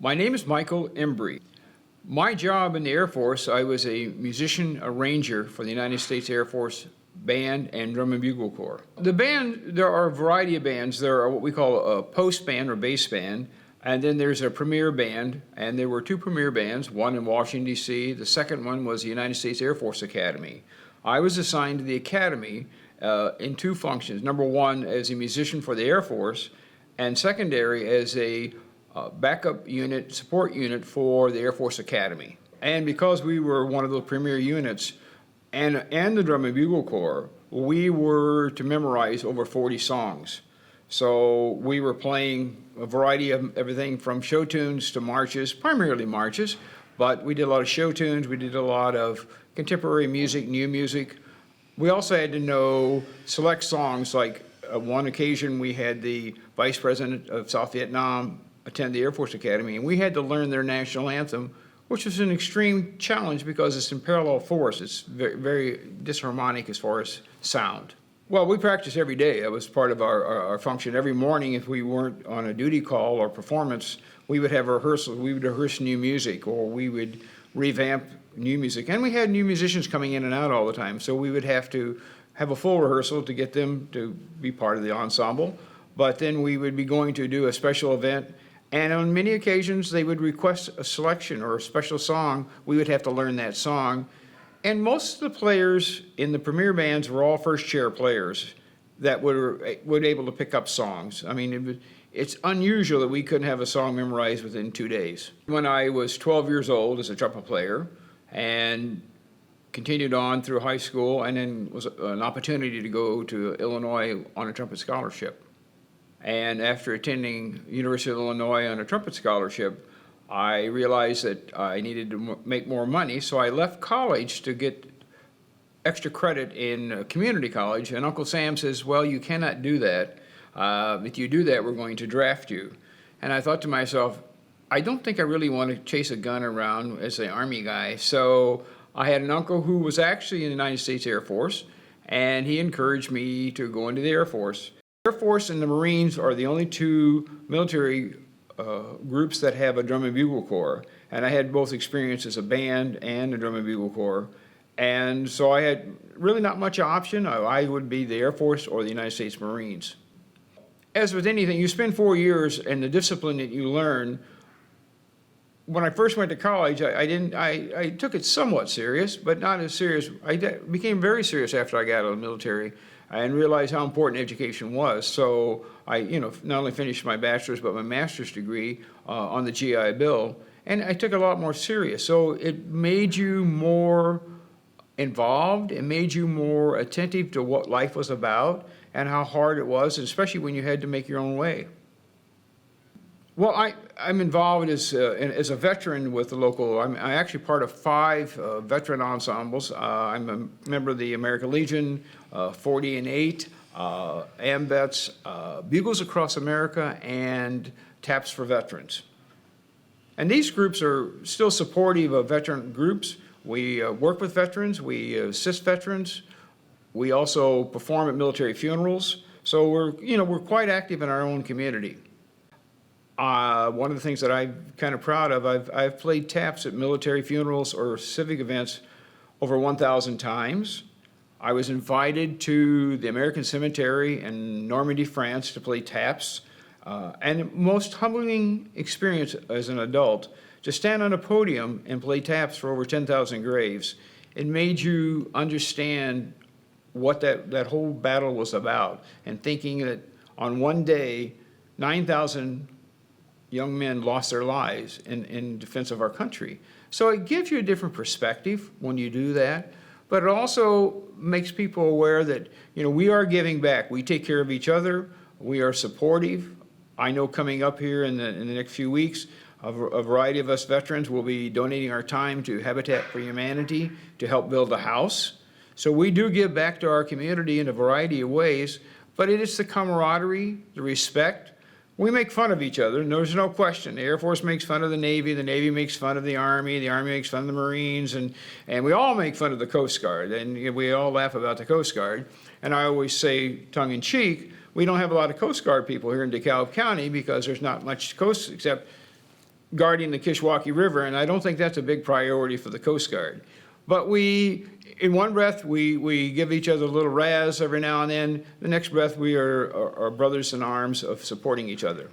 My name is Michael Embrey. My job in the Air Force, I was a musician arranger for the United States Air Force Band and Drum and Bugle Corps. The band, there are a variety of bands. There are what we call a post band or bass band, and then there's a premier band, and there were two premier bands, one in Washington, D.C. The second one was the United States Air Force Academy. I was assigned to the Academy in two functions. Number one, as a musician for the Air Force, and secondary as a backup unit, support unit for the Air Force Academy. And because we were one of those premier units and the Drum and Bugle Corps, we were to memorize over 40 songs. So we were playing a variety of everything from show tunes to marches, primarily marches, but we did a lot of show tunes, we did a lot of contemporary music, new music. We also had to know select songs, like one occasion we had the Vice President of South Vietnam attend the Air Force Academy, and we had to learn their national anthem, which was an extreme challenge because it's in parallel force. It's very, very disharmonic as far as sound. Well, we practiced every day. That was part of our function. Every morning, if we weren't on a duty call or performance, we would have rehearsals. We would rehearse new music, or we would revamp new music. And we had new musicians coming in and out all the time, so we would have to have a full rehearsal to get them to be part of the ensemble. But then we would be going to do a special event, and on many occasions they would request a selection or a special song. We would have to learn that song. And most of the players in the premier bands were all first chair players that were able to pick up songs. I mean, it's unusual that we couldn't have a song memorized within 2 days. When I was 12 years old as a trumpet player and continued on through high school, and then was an opportunity to go to Illinois on a trumpet scholarship. And after attending University of Illinois on a trumpet scholarship, I realized that I needed to make more money, so I left college to get extra credit in community college, and Uncle Sam says, well, you cannot do that. If you do that, we're going to draft you. And I thought to myself, I don't think I really want to chase a gun around as an Army guy. So I had an uncle who was actually in the United States Air Force, and he encouraged me to go into the Air Force. The Air Force and the Marines are the only two military groups that have a drum and bugle corps, and I had both experience as a band and a drum and bugle corps, and so I had really not much option. I would be the Air Force or the United States Marines. As with anything, you spend 4 years, and the discipline that you learn. When I first went to college, I took it somewhat serious, but not as serious. I became very serious after I got out of the military and realized how important education was. So I, not only finished my bachelor's, but my master's degree on the GI Bill, and I took it a lot more serious. So it made you more involved, it made you more attentive to what life was about and how hard it was, especially when you had to make your own way. Well, I'm involved as a veteran with the local. I'm actually part of 5 veteran ensembles. I'm a member of the American Legion, 40 and 8, AMVETS, Bugles Across America, and Taps for Veterans. And these groups are still supportive of veteran groups. We work with veterans, we assist veterans. We also perform at military funerals. So we're quite active in our own community. One of the things that I'm kind of proud of, I've played taps at military funerals or civic events over 1,000 times. I was invited to the American Cemetery in Normandy, France to play taps. And most humbling experience as an adult, to stand on a podium and play taps for over 10,000 graves. It made you understand what that whole battle was about, and thinking that on one day, 9,000 young men lost their lives in defense of our country. So it gives you a different perspective when you do that, but it also makes people aware that we are giving back. We take care of each other. We are supportive. I know coming up here in the next few weeks, a variety of us veterans will be donating our time to Habitat for Humanity to help build a house. So we do give back to our community in a variety of ways, but it is the camaraderie, the respect. We make fun of each other, and there's no question. The Air Force makes fun of the Navy makes fun of the Army makes fun of the Marines, and we all make fun of the Coast Guard, and we all laugh about the Coast Guard. And I always say, tongue-in-cheek, we don't have a lot of Coast Guard people here in DeKalb County because there's not much coast except guarding the Kishwaukee River, and I don't think that's a big priority for the Coast Guard. But in one breath, we give each other a little razz every now and then. The next breath, we are brothers in arms of supporting each other.